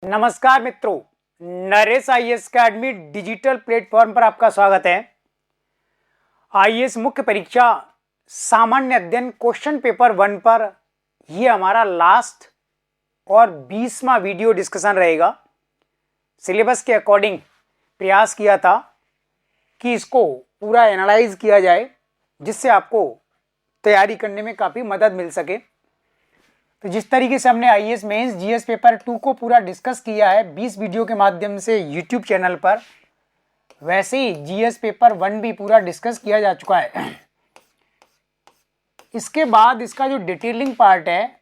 नमस्कार मित्रों, Naresh IAS academy digital platform पर आपका स्वागत है। आईएएस मुख्य परीक्षा सामान्य अध्ययन क्वेश्चन पेपर 1 पर यह हमारा लास्ट और 20वां वीडियो डिस्कशन रहेगा। सिलेबस के अकॉर्डिंग प्रयास किया था कि इसको पूरा एनालाइज किया जाए, जिससे आपको तैयारी करने में काफ़ी मदद मिल सके। तो जिस तरीके से हमने आईएएस मेंस जीएस पेपर 2 को पूरा डिस्कस किया है 20 वीडियो के माध्यम से यूट्यूब चैनल पर, वैसे ही जीएस पेपर 1 भी पूरा डिस्कस किया जा चुका है। इसके बाद इसका जो डिटेलिंग पार्ट है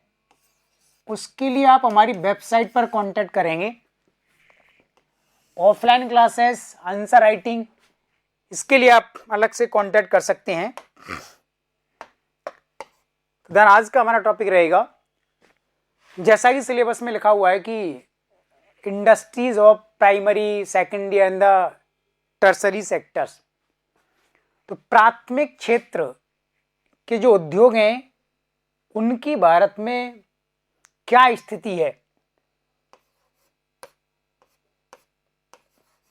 उसके लिए आप हमारी वेबसाइट पर कांटेक्ट करेंगे। ऑफलाइन क्लासेस, आंसर राइटिंग, इसके लिए आप अलग से कांटेक्ट कर सकते हैं। तो आज का हमारा टॉपिक रहेगा, जैसा कि सिलेबस में लिखा हुआ है कि industries of primary, secondary and the tertiary sectors. तो प्राथमिक क्षेत्र के जो उद्योग हैं उनकी भारत में क्या स्थिति है।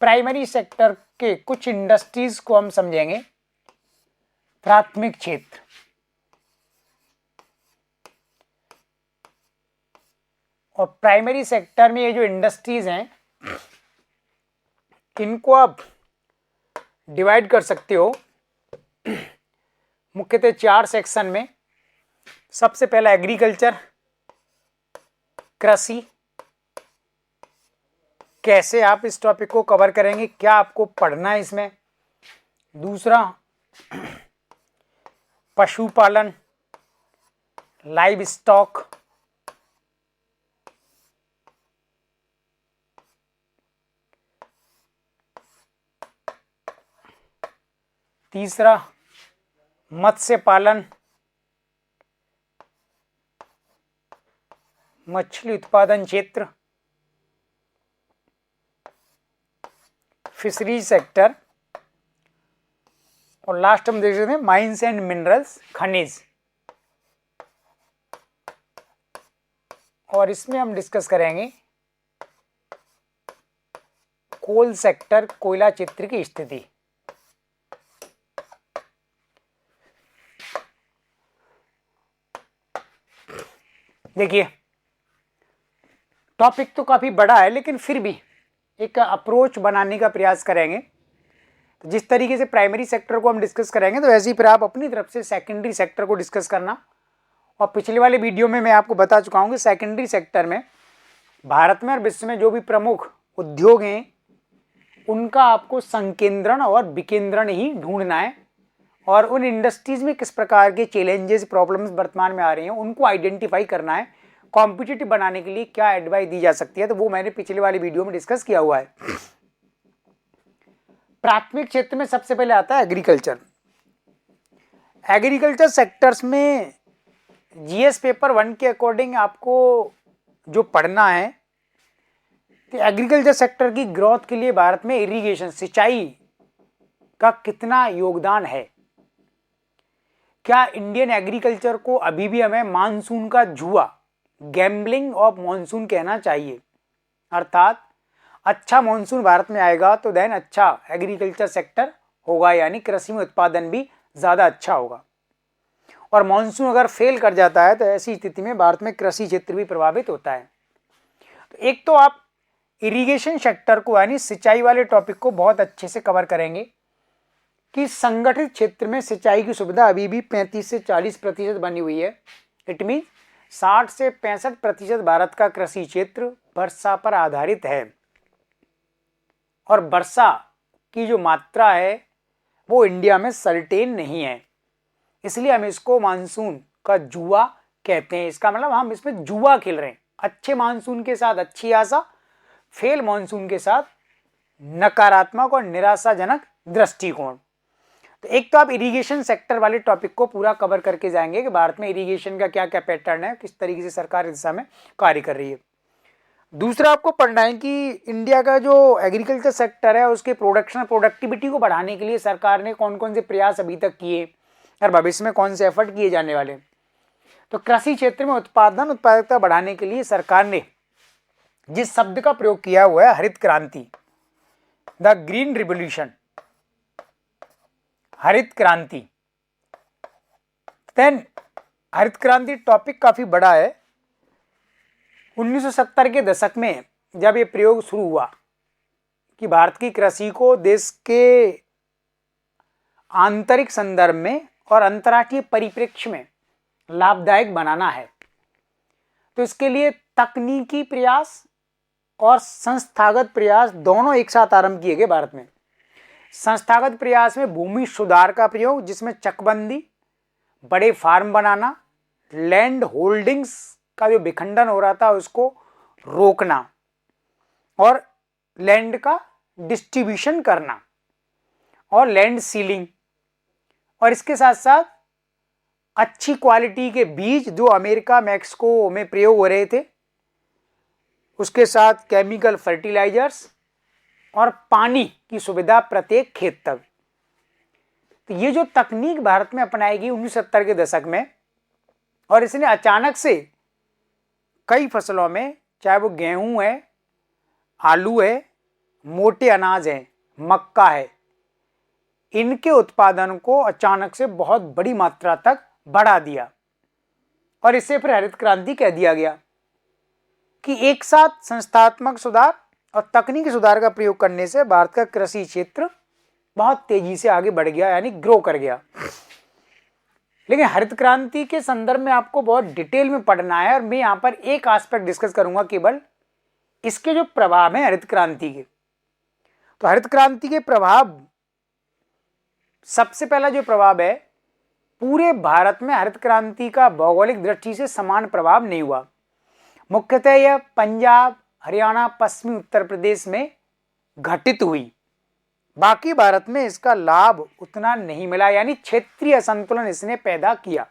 प्राइमरी सेक्टर के कुछ इंडस्ट्रीज को हम समझेंगे। प्राथमिक क्षेत्र, और प्राइमरी सेक्टर में ये जो इंडस्ट्रीज हैं इनको आप डिवाइड कर सकते हो मुख्यतः 4 सेक्शन में। सबसे पहला एग्रीकल्चर, कृषि। कैसे आप इस टॉपिक को कवर करेंगे, क्या आपको पढ़ना है इसमें। दूसरा पशुपालन, लाइव स्टॉक। तीसरा मत्स्य पालन, मछली उत्पादन क्षेत्र, फिशरी सेक्टर। और लास्ट हम देख सकते हैं माइंस एंड मिनरल्स, खनिज। और इसमें हम डिस्कस करेंगे कोल सेक्टर, कोयला क्षेत्र की स्थिति। देखिए, टॉपिक तो काफ़ी बड़ा है, लेकिन फिर भी एक अप्रोच बनाने का प्रयास करेंगे। तो जिस तरीके से प्राइमरी सेक्टर को हम डिस्कस करेंगे, तो वैसे ही फिर आप अपनी तरफ से सेकेंडरी सेक्टर को डिस्कस करना। और पिछले वाले वीडियो में मैं आपको बता चुका हूँ कि सेकेंडरी सेक्टर में भारत में और विश्व में जो भी प्रमुख उद्योग हैं उनका आपको संकेंद्रण और विकेंद्रण ही ढूंढना है, और उन इंडस्ट्रीज में किस प्रकार के चैलेंजेस, प्रॉब्लम्स वर्तमान में आ रही हैं उनको आइडेंटिफाई करना है। कॉम्पिटिटिव बनाने के लिए क्या एडवाइस दी जा सकती है, तो वो मैंने पिछले वाली वीडियो में डिस्कस किया हुआ है। प्राथमिक क्षेत्र में सबसे पहले आता है एग्रीकल्चर। एग्रीकल्चर सेक्टर्स में जीएस पेपर 1 के अकॉर्डिंग आपको जो पढ़ना है कि एग्रीकल्चर सेक्टर की ग्रोथ के लिए भारत में इरिगेशन, सिंचाई का कितना योगदान है। क्या इंडियन एग्रीकल्चर को अभी भी हमें मानसून का जुआ, गैम्बलिंग ऑफ मानसून कहना चाहिए। अर्थात अच्छा मानसून भारत में आएगा तो देन अच्छा एग्रीकल्चर सेक्टर होगा, यानी कृषि में उत्पादन भी ज़्यादा अच्छा होगा। और मानसून अगर फेल कर जाता है तो ऐसी स्थिति में भारत में कृषि क्षेत्र भी प्रभावित होता है। तो एक तो आप इरिगेशन सेक्टर को, यानी सिंचाई वाले टॉपिक को बहुत अच्छे से कवर करेंगे कि संगठित क्षेत्र में सिंचाई की सुविधा अभी भी 35 से 40% बनी हुई है। इट मीन 60 से 65% भारत का कृषि क्षेत्र वर्षा पर आधारित है, और वर्षा की जो मात्रा है वो इंडिया में सर्टेन नहीं है, इसलिए हम इसको मानसून का जुआ कहते हैं। इसका मतलब हम इसमें जुआ खेल रहे हैं। अच्छे मानसून के साथ अच्छी आशा, फेल मानसून के साथ नकारात्मक और निराशाजनक दृष्टिकोण। तो एक तो आप इरिगेशन सेक्टर वाले टॉपिक को पूरा कवर करके जाएंगे कि भारत में इरिगेशन का क्या क्या पैटर्न है, किस तरीके से सरकार इस दिशा में कार्य कर रही है। दूसरा आपको पढ़ना है कि इंडिया का जो एग्रीकल्चर सेक्टर है उसके प्रोडक्शन, प्रोडक्टिविटी को बढ़ाने के लिए सरकार ने कौन कौन से प्रयास अभी तक किए और भविष्य में कौन से एफर्ट किए जाने वाले। तो कृषि क्षेत्र में उत्पादकता बढ़ाने के लिए सरकार ने जिस शब्द का प्रयोग किया हुआ है हरित क्रांति, द ग्रीन रिवोल्यूशन, हरित क्रांति। देन हरित क्रांति टॉपिक काफी बड़ा है। 1970 के दशक में जब ये प्रयोग शुरू हुआ कि भारत की कृषि को देश के आंतरिक संदर्भ में और अंतर्राष्ट्रीय परिप्रेक्ष्य में लाभदायक बनाना है, तो इसके लिए तकनीकी प्रयास और संस्थागत प्रयास दोनों एक साथ आरंभ किए गए भारत में। संस्थागत प्रयास में भूमि सुधार का प्रयोग, जिसमें चकबंदी, बड़े फार्म बनाना, लैंड होल्डिंग्स का जो विखंडन हो रहा था उसको रोकना और लैंड का डिस्ट्रीब्यूशन करना और लैंड सीलिंग, और इसके साथ साथ अच्छी क्वालिटी के बीज जो अमेरिका मैक्सिको में प्रयोग हो रहे थे, उसके साथ केमिकल फर्टिलाइजर्स और पानी की सुविधा प्रत्येक खेत तक। तो ये जो तकनीक भारत में अपनाई गई 1970 के दशक में, और इसने अचानक से कई फसलों में, चाहे वो गेहूं है, आलू है, मोटे अनाज है, मक्का है, इनके उत्पादन को अचानक से बहुत बड़ी मात्रा तक बढ़ा दिया। और इसे फिर हरित क्रांति कह दिया गया कि एक साथ संस्थात्मक सुधार और तकनीकी सुधार का प्रयोग करने से भारत का कृषि क्षेत्र बहुत तेजी से आगे बढ़ गया, यानी ग्रो कर गया। लेकिन हरित क्रांति के संदर्भ में आपको बहुत डिटेल में पढ़ना है, और मैं यहां पर एक एस्पेक्ट डिस्कस करूंगा, केवल इसके जो प्रभाव हैं हरित क्रांति के। तो हरित क्रांति के प्रभाव, सबसे पहला जो प्रभाव है, पूरे भारत में हरित क्रांति का भौगोलिक दृष्टि से समान प्रभाव नहीं हुआ। मुख्यतः यह पंजाब, हरियाणा, पश्चिमी उत्तर प्रदेश में घटित हुई। बाकी भारत में इसका लाभ उतना नहीं मिला, यानी क्षेत्रीय असंतुलन इसने पैदा किया।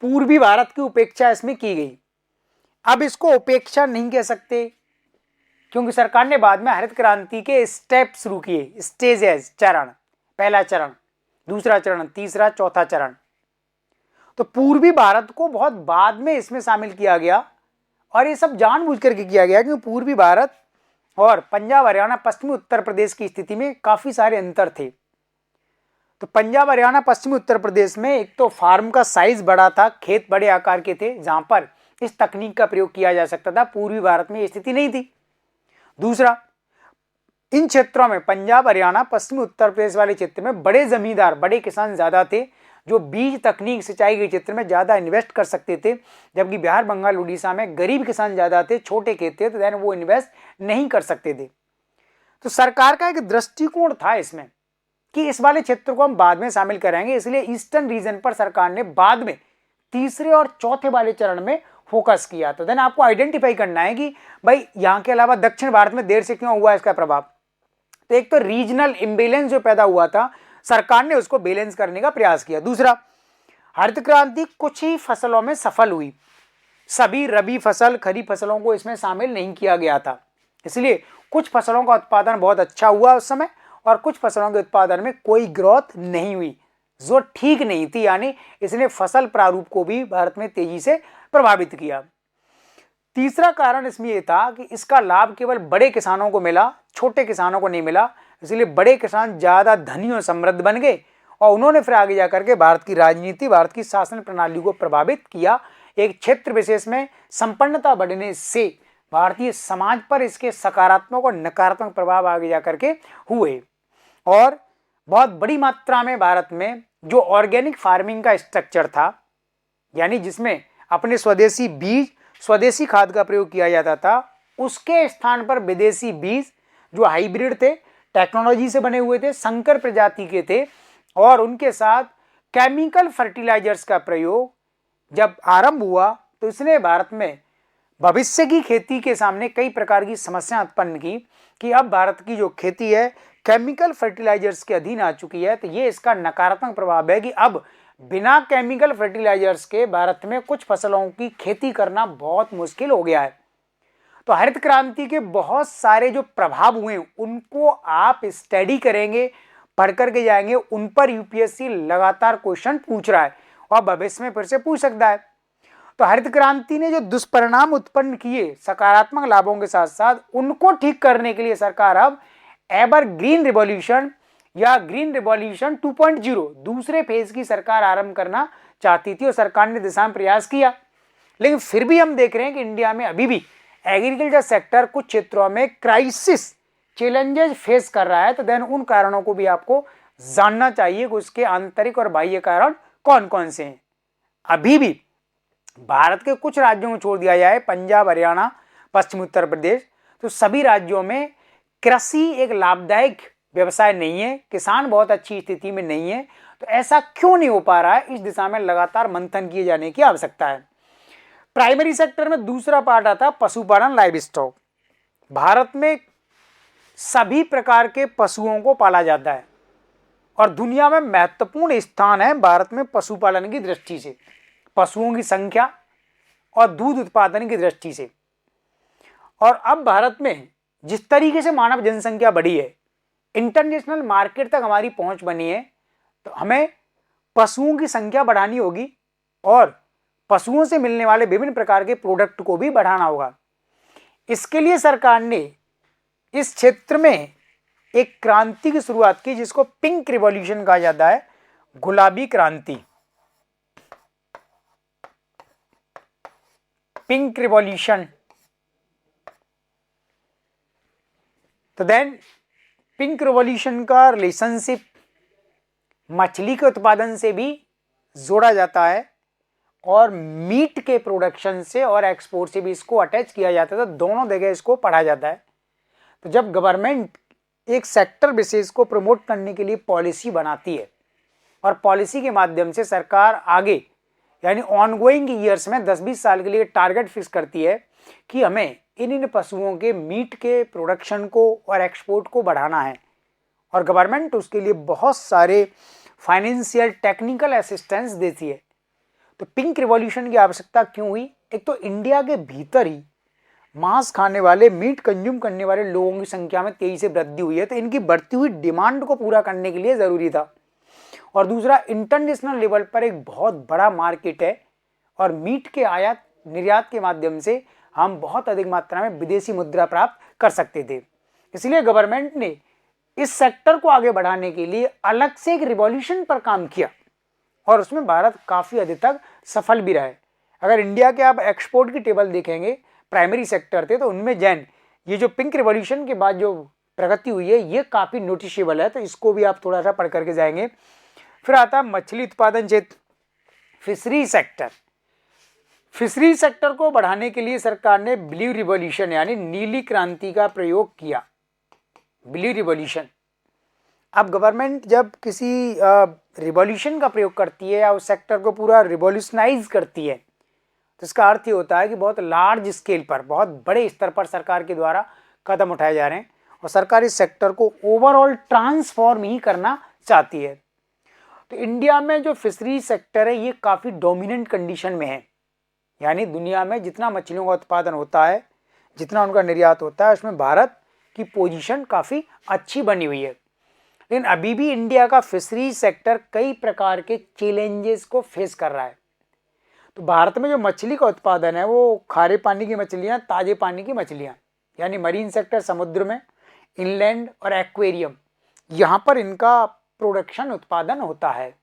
पूर्वी भारत की उपेक्षा इसमें की गई। अब इसको उपेक्षा नहीं कह सकते, क्योंकि सरकार ने बाद में हरित क्रांति के स्टेप शुरू किए, स्टेजेस, चरण, पहला चरण, दूसरा चरण, तीसरा, चौथा चरण। तो पूर्वी भारत को बहुत बाद में इसमें शामिल किया गया, और ये सब जानबूझ करके किया गया, क्योंकि पूर्वी भारत और पंजाब, हरियाणा, पश्चिमी उत्तर प्रदेश की स्थिति में काफी सारे अंतर थे। तो पंजाब, हरियाणा, पश्चिमी उत्तर प्रदेश में एक तो फार्म का साइज बड़ा था, खेत बड़े आकार के थे, जहां पर इस तकनीक का प्रयोग किया जा सकता था। पूर्वी भारत में ये स्थिति नहीं थी। दूसरा, इन क्षेत्रों में, पंजाब, हरियाणा, पश्चिमी उत्तर प्रदेश वाले क्षेत्र में बड़े जमींदार, बड़े किसान ज्यादा थे, जो बीज तकनीक, सिंचाई के क्षेत्र में ज्यादा इन्वेस्ट कर सकते थे, जबकि बिहार, बंगाल, उड़ीसा में गरीब किसान ज्यादा थे, छोटे खेत थे, तो देन वो इन्वेस्ट नहीं कर सकते थे। तो सरकार का एक दृष्टिकोण था इसमें कि इस वाले क्षेत्र को हम बाद में शामिल करेंगे, इसलिए ईस्टर्न रीजन पर सरकार ने बाद में तीसरे और चौथे वाले चरण में फोकस किया। तो देन आपको आइडेंटिफाई करना है कि भाई यहाँ के अलावा दक्षिण भारत में देर से क्यों हुआ इसका प्रभाव। तो एक तो रीजनल इम्बैलेंस जो पैदा हुआ था, सरकार ने उसको बैलेंस करने का प्रयास किया। दूसरा, हरित क्रांति कुछ ही फसलों में सफल हुई, सभी रबी फसल, खरीफ फसलों को इसमें शामिल नहीं किया गया था, इसलिए कुछ फसलों का उत्पादन बहुत अच्छा हुआ उस समय, और कुछ फसलों के उत्पादन में कोई ग्रोथ नहीं हुई, जो ठीक नहीं थी, यानी इसने फसल प्रारूप को भी भारत में तेजी से प्रभावित किया। तीसरा कारण इसमें यह था कि इसका लाभ केवल बड़े किसानों को मिला, छोटे किसानों को नहीं मिला, इसलिए बड़े किसान ज्यादा धनी और समृद्ध बन गए, और उन्होंने फिर आगे जाकर के भारत की राजनीति, भारत की शासन प्रणाली को प्रभावित किया। एक क्षेत्र विशेष में संपन्नता बढ़ने से भारतीय समाज पर इसके सकारात्मक और नकारात्मक प्रभाव आगे जाकर के हुए, और बहुत बड़ी मात्रा में भारत में जो ऑर्गेनिक फार्मिंग का स्ट्रक्चर था, यानी जिसमें अपने स्वदेशी बीज, स्वदेशी खाद का प्रयोग किया जाता था, उसके स्थान पर विदेशी बीज जो हाइब्रिड थे, टेक्नोलॉजी से बने हुए थे, संकर प्रजाति के थे, और उनके साथ केमिकल फर्टिलाइजर्स का प्रयोग जब आरंभ हुआ, तो इसने भारत में भविष्य की खेती के सामने कई प्रकार की समस्याएं उत्पन्न की कि अब भारत की जो खेती है केमिकल फर्टिलाइजर्स के अधीन आ चुकी है। तो ये इसका नकारात्मक प्रभाव है कि अब बिना केमिकल फर्टिलाइजर्स के भारत में कुछ फसलों की खेती करना बहुत मुश्किल हो गया है। तो हरित क्रांति के बहुत सारे जो प्रभाव हुए उनको आप स्टडी करेंगे, पढ़ करके जाएंगे, उन पर यूपीएससी लगातार क्वेश्चन पूछ रहा है और भविष्य में फिर से पूछ सकता है। तो हरित क्रांति ने जो दुष्परिणाम उत्पन्न किए सकारात्मक लाभों के साथ साथ, उनको ठीक करने के लिए सरकार अब एवर ग्रीन रिवॉल्यूशन या ग्रीन रिवॉल्यूशन 2.0 दूसरे फेज की सरकार आरंभ करना चाहती थी और सरकार ने दिशा में प्रयास किया। लेकिन फिर भी हम देख रहे हैं कि इंडिया में अभी भी एग्रीकल्चर सेक्टर कुछ क्षेत्रों में क्राइसिस चैलेंजेस फेस कर रहा है। तो देन उन कारणों को भी आपको जानना चाहिए कि उसके आंतरिक और बाह्य कारण कौन कौन से हैं। अभी भी भारत के कुछ राज्यों में छोड़ दिया जाए, पंजाब, हरियाणा, पश्चिम उत्तर प्रदेश, तो सभी राज्यों में कृषि एक लाभदायक व्यवसाय नहीं है, किसान बहुत अच्छी स्थिति में नहीं है। तो ऐसा क्यों नहीं हो पा रहा है, इस दिशा में लगातार मंथन किए जाने की आवश्यकता है। प्राइमरी सेक्टर में दूसरा पार्ट आता है पशुपालन, लाइव स्टॉक। भारत में सभी प्रकार के पशुओं को पाला जाता है और दुनिया में महत्वपूर्ण स्थान है भारत में पशुपालन की दृष्टि से, पशुओं की संख्या और दूध उत्पादन की दृष्टि से। और अब भारत में जिस तरीके से मानव जनसंख्या बढ़ी है, इंटरनेशनल मार्केट तक हमारी पहुंच बनी है, तो हमें पशुओं की संख्या बढ़ानी होगी और पशुओं से मिलने वाले विभिन्न प्रकार के प्रोडक्ट को भी बढ़ाना होगा। इसके लिए सरकार ने इस क्षेत्र में एक क्रांति की शुरुआत की जिसको पिंक रिवॉल्यूशन कहा जाता है, गुलाबी क्रांति, पिंक रिवॉल्यूशन। तो देन पिंक रिवॉल्यूशन का रिलेशनशिप मछली के उत्पादन से भी जोड़ा जाता है और मीट के प्रोडक्शन से और एक्सपोर्ट से भी इसको अटैच किया जाता है। तो दोनों जगह इसको पढ़ा जाता है। तो जब गवर्नमेंट एक सेक्टर विशेष को प्रमोट करने के लिए पॉलिसी बनाती है और पॉलिसी के माध्यम से सरकार आगे यानी ऑनगोइंग ईयर्स में 10-20 साल के लिए टारगेट फिक्स करती है कि हमें इन पशुओं के मीट के प्रोडक्शन को और एक्सपोर्ट को बढ़ाना है, और गवर्नमेंट उसके लिए बहुत सारे फाइनेंशियल टेक्निकल असिस्टेंस देती है। तो पिंक रिवॉल्यूशन की आवश्यकता क्यों हुई? एक तो इंडिया के भीतर ही मांस खाने वाले, मीट कंज्यूम करने वाले लोगों की संख्या में तेजी से वृद्धि हुई है, तो इनकी बढ़ती हुई डिमांड को पूरा करने के लिए ज़रूरी था। और दूसरा, इंटरनेशनल लेवल पर एक बहुत बड़ा मार्केट है और मीट के आयात निर्यात के माध्यम से हम बहुत अधिक मात्रा में विदेशी मुद्रा प्राप्त कर सकते थे। इसलिए गवर्नमेंट ने इस सेक्टर को आगे बढ़ाने के लिए अलग से एक रिवॉल्यूशन पर काम किया और उसमें भारत काफ़ी हद तक सफल भी रहा है। अगर इंडिया के आप एक्सपोर्ट की टेबल देखेंगे, प्राइमरी सेक्टर थे, तो उनमें जैन ये जो पिंक रिवॉल्यूशन के बाद जो प्रगति हुई है ये काफ़ी नोटिसेबल है। तो इसको भी आप थोड़ा सा पढ़ करके जाएंगे। फिर आता है मछली उत्पादन क्षेत्र, फिशरी सेक्टर। फिशरी सेक्टर को बढ़ाने के लिए सरकार ने ब्लू रिवॉल्यूशन यानी नीली क्रांति का प्रयोग किया, ब्लू रिवॉल्यूशन। अब गवर्नमेंट जब किसी रिवॉल्यूशन का प्रयोग करती है या उस सेक्टर को पूरा रिवॉल्यूशनाइज करती है, तो इसका अर्थ ये होता है कि बहुत लार्ज स्केल पर, बहुत बड़े स्तर पर सरकार के द्वारा कदम उठाए जा रहे हैं और सरकार इस सेक्टर को ओवरऑल ट्रांसफॉर्म ही करना चाहती है। तो इंडिया में जो फिशरी सेक्टर है ये काफ़ी डोमिनेंट कंडीशन में है, यानी दुनिया में जितना मछलियों का उत्पादन होता है, जितना उनका निर्यात होता है, उसमें भारत की पोजीशन काफ़ी अच्छी बनी हुई है। लेकिन अभी भी इंडिया का फिशरी सेक्टर कई प्रकार के चैलेंजेस को फेस कर रहा है। तो भारत में जो मछली का उत्पादन है वो खारे पानी की मछलियाँ, ताजे पानी की मछलियाँ यानी मरीन सेक्टर, समुद्र में, इनलैंड और एक्वेरियम, यहाँ पर इनका प्रोडक्शन उत्पादन होता है।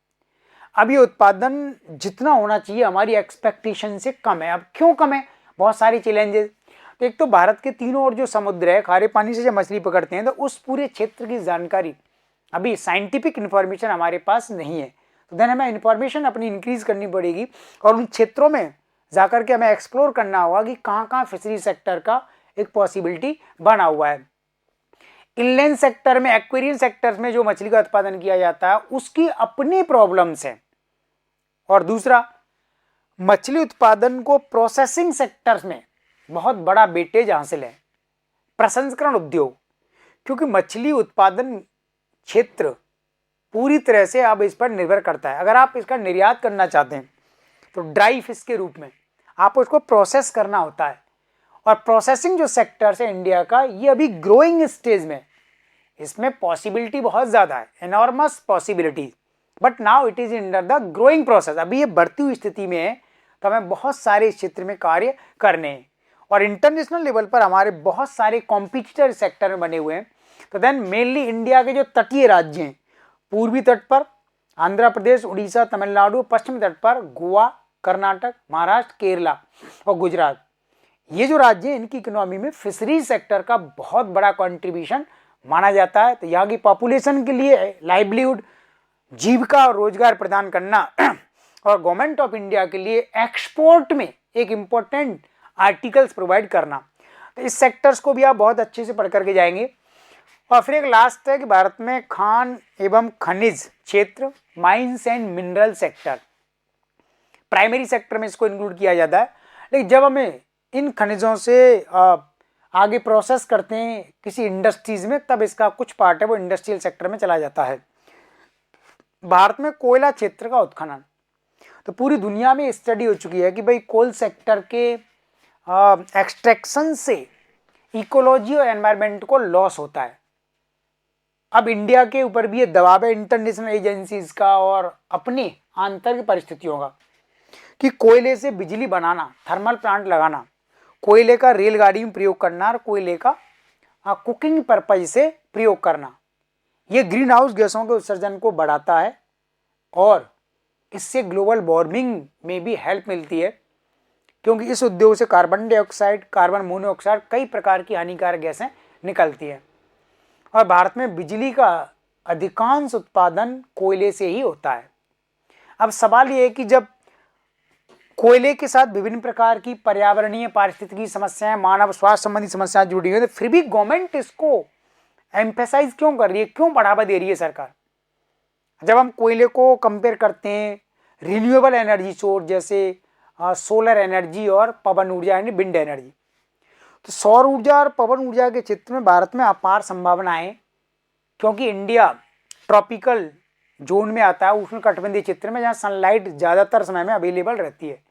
अब ये उत्पादन जितना होना चाहिए हमारी एक्सपेक्टेशन से कम है। अब क्यों कम है? बहुत सारे चैलेंजेस। तो एक तो भारत के तीनों ओर जो समुद्र है, खारे पानी से जब मछली पकड़ते हैं तो उस पूरे क्षेत्र की जानकारी, अभी साइंटिफिक इन्फॉर्मेशन हमारे पास नहीं है। तो देन हमें इन्फॉर्मेशन अपनी इंक्रीज करनी पड़ेगी और उन क्षेत्रों में जाकर के हमें एक्सप्लोर करना होगा कि कहाँ कहाँ फिशरी सेक्टर का एक पॉसिबिलिटी बना हुआ है। इनलैंड सेक्टर में, एक्वेरियम सेक्टर्स में जो मछली का उत्पादन किया जाता है उसकी अपनी प्रॉब्लम्स हैं। और दूसरा, मछली उत्पादन को प्रोसेसिंग सेक्टर्स में बहुत बड़ा वेटेज हासिल है, प्रसंस्करण उद्योग, क्योंकि मछली उत्पादन क्षेत्र पूरी तरह से अब इस पर निर्भर करता है। अगर आप इसका निर्यात करना चाहते हैं तो ड्राई फिश के रूप में आपको उसको प्रोसेस करना होता है, और प्रोसेसिंग जो सेक्टर है इंडिया का ये अभी ग्रोइंग स्टेज में, इसमें पॉसिबिलिटी बहुत ज़्यादा है, enormous possibilities, but now it is under the growing process. अभी ये बढ़ती हुई स्थिति में है। तो हमें बहुत सारे इस क्षेत्र में कार्य करने हैं और इंटरनेशनल लेवल पर हमारे बहुत सारे कॉम्पिटिटर सेक्टर में बने हुए हैं। तो देन मेनली इंडिया के जो तटीय राज्य हैं, पूर्वी तट पर आंध्र प्रदेश, उड़ीसा, तमिलनाडु, पश्चिमी तट पर गोवा, कर्नाटक, महाराष्ट्र, केरला और गुजरात, ये जो राज्य हैं इनकी इकोनॉमी में फिशरीज सेक्टर का बहुत बड़ा कंट्रीब्यूशन माना जाता है। तो यहाँ की पॉपुलेशन के लिए लाइवलीहुड, जीविका और रोजगार प्रदान करना और गवर्नमेंट ऑफ इंडिया के लिए एक्सपोर्ट में एक इम्पोर्टेंट आर्टिकल्स प्रोवाइड करना। तो इस सेक्टर्स को भी आप बहुत अच्छे से पढ़ करके जाएंगे। और फिर एक लास्ट है कि भारत में खान एवं खनिज क्षेत्र, mines and mineral sector, primary sector में इसको इंक्लूड किया जाता है। लेकिन जब हमें इन खनिजों से आगे प्रोसेस करते हैं किसी इंडस्ट्रीज में, तब इसका कुछ पार्ट है वो इंडस्ट्रियल सेक्टर में चला जाता है। भारत में कोयला क्षेत्र का उत्खनन, तो पूरी दुनिया में स्टडी हो चुकी है कि भाई कोल सेक्टर के एक्सट्रैक्शन से इकोलॉजी और एनवायरनमेंट को लॉस होता है। अब इंडिया के ऊपर भी ये दबाव है इंटरनेशनल एजेंसीज का और अपनी आंतरिक परिस्थितियों का कि कोयले से बिजली बनाना, थर्मल प्लांट लगाना, कोयले का रेलगाड़ी में प्रयोग करना और कोयले का कुकिंग पर्पज से प्रयोग करना, ये ग्रीन हाउस गैसों के उत्सर्जन को बढ़ाता है और इससे ग्लोबल वार्मिंग में भी हेल्प मिलती है, क्योंकि इस उद्योग से कार्बन डाइऑक्साइड, कार्बन मोनोऑक्साइड, कई प्रकार की हानिकारक गैसें निकलती हैं। और भारत में बिजली का अधिकांश उत्पादन कोयले से ही होता है। अब सवाल ये है कि जब कोयले के साथ विभिन्न प्रकार की पर्यावरणीय, पारिस्थितिकी समस्याएं, मानव स्वास्थ्य संबंधी समस्याएं जुड़ी हुई है, तो फिर भी गवर्नमेंट इसको एम्फेसाइज क्यों कर रही है, क्यों बढ़ावा दे रही है सरकार? जब हम कोयले को कंपेयर करते हैं रिन्यूएबल एनर्जी सोर्स जैसे सोलर एनर्जी और पवन ऊर्जा यानी विंड एनर्जी, तो सौर ऊर्जा और पवन ऊर्जा के क्षेत्र में भारत में अपार संभावनाएं, क्योंकि इंडिया ट्रॉपिकल जोन में आता है, उष्णकटिबंधीय क्षेत्र में, जहाँ सनलाइट ज़्यादातर समय में अवेलेबल रहती है।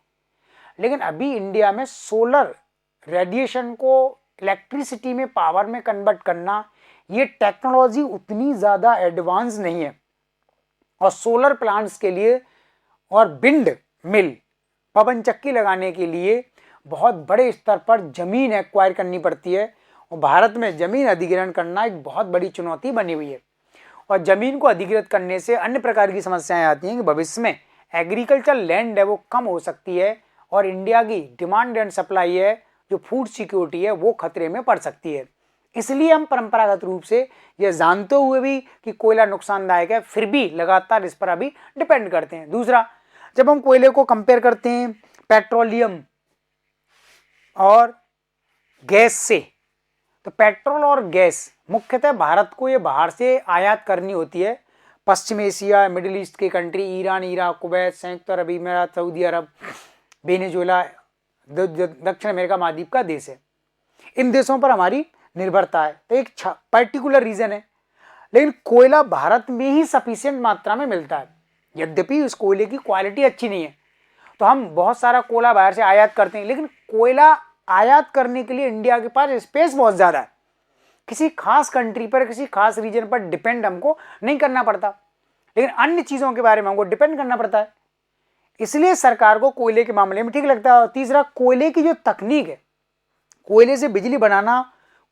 लेकिन अभी इंडिया में सोलर रेडिएशन को इलेक्ट्रिसिटी में, पावर में कन्वर्ट करना, ये टेक्नोलॉजी उतनी ज़्यादा एडवांस नहीं है। और सोलर प्लांट्स के लिए और विंड मिल, पवन चक्की लगाने के लिए बहुत बड़े स्तर पर जमीन एक्वायर करनी पड़ती है और भारत में जमीन अधिग्रहण करना एक बहुत बड़ी चुनौती बनी हुई है। और जमीन को अधिग्रहित करने से अन्य प्रकार की समस्याएं आती हैं कि भविष्य में एग्रीकल्चर लैंड है वो कम हो सकती है और इंडिया की डिमांड एंड सप्लाई है, जो फूड सिक्योरिटी है, वो खतरे में पड़ सकती है। इसलिए हम परंपरागत रूप से यह जानते हुए भी कि कोयला नुकसानदायक है, फिर भी लगातार इस पर अभी डिपेंड करते हैं। दूसरा, जब हम कोयले को कंपेयर करते हैं पेट्रोलियम और गैस से, तो पेट्रोल और गैस मुख्यतः भारत को ये बाहर से आयात करनी होती है। पश्चिम एशिया, मिडिल ईस्ट के कंट्री, ईरान, इराक, कुवैत, संयुक्त अरब अमीरात, सऊदी अरब, वेनेजुएला, दक्षिण अमेरिका महाद्वीप का देश है, इन देशों पर हमारी निर्भरता है। तो एक पर्टिकुलर रीजन है। लेकिन कोयला भारत में ही सफिशिएंट मात्रा में मिलता है, यद्यपि उस कोयले की क्वालिटी अच्छी नहीं है, तो हम बहुत सारा कोयला बाहर से आयात करते हैं। लेकिन कोयला आयात करने के लिए इंडिया के पास स्पेस बहुत ज़्यादा है, किसी खास कंट्री पर, किसी खास रीजन पर डिपेंड हमको नहीं करना पड़ता, लेकिन अन्य चीज़ों के बारे में हमको डिपेंड करना पड़ता है। इसलिए सरकार को कोयले के मामले में ठीक लगता है। और तीसरा, कोयले की जो तकनीक है, कोयले से बिजली बनाना,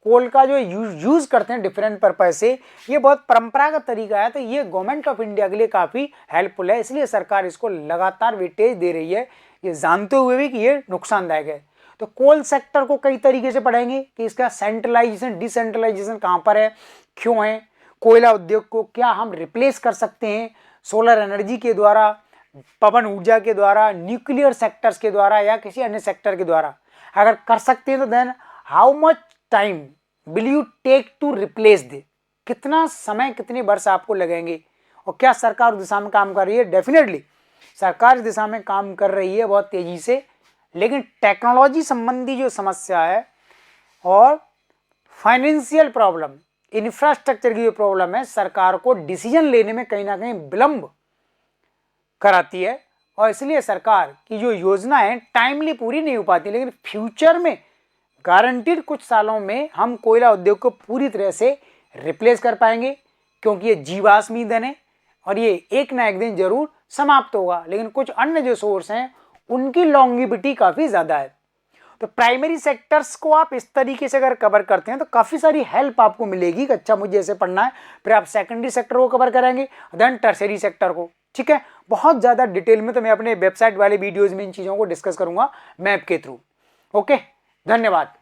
कोल का जो यूज़ करते हैं डिफरेंट पर्पज से, ये बहुत परंपरागत तरीका है। तो ये गवर्नमेंट ऑफ इंडिया के लिए काफ़ी हेल्पफुल है, इसलिए सरकार इसको लगातार वेटेज दे रही है, ये जानते हुए भी कि ये नुकसानदायक है। तो कोल सेक्टर को कई तरीके से पढ़ेंगे कि इसका सेंट्रलाइजेशन, डिसेंट्रलाइजेशन कहाँ पर है, क्यों है, कोयला उद्योग को क्या हम रिप्लेस कर सकते हैं सोलर एनर्जी के द्वारा, पवन ऊर्जा के द्वारा, न्यूक्लियर सेक्टर्स के द्वारा या किसी अन्य सेक्टर के द्वारा। अगर कर सकते हैं तो then how much time will you take to replace they, कितना समय, कितने वर्ष आपको लगेंगे, और क्या सरकार उस दिशा में काम कर रही है? डेफिनेटली सरकार इस दिशा में काम कर रही है बहुत तेजी से। लेकिन टेक्नोलॉजी संबंधी जो समस्या है और फाइनेंशियल प्रॉब्लम, इंफ्रास्ट्रक्चर की जो प्रॉब्लम है, सरकार को डिसीजन लेने में कहीं ना कहीं विलंब कराती है और इसलिए सरकार की जो योजना है टाइमली पूरी नहीं हो पाती। लेकिन फ्यूचर में गारंटीड कुछ सालों में हम कोयला उद्योग को पूरी तरह से रिप्लेस कर पाएंगे, क्योंकि ये जीवाश्म ईंधन है और ये एक ना एक दिन जरूर समाप्त होगा। लेकिन कुछ अन्य जो सोर्स हैं उनकी लॉन्गिविटी काफी ज्यादा है। तो प्राइमरी सेक्टर्स को आप इस तरीके से अगर कवर करते हैं तो काफी सारी हेल्प आपको मिलेगी कि अच्छा मुझे ऐसे पढ़ना है, फिर आप सेकेंडरी सेक्टर को कवर करेंगे, देन टर्सरी सेक्टर को। ठीक है, बहुत ज्यादा डिटेल में तो मैं अपने वेबसाइट वाले वीडियोज में इन चीजों को डिस्कस करूंगा मैप के थ्रू। ओके, धन्यवाद।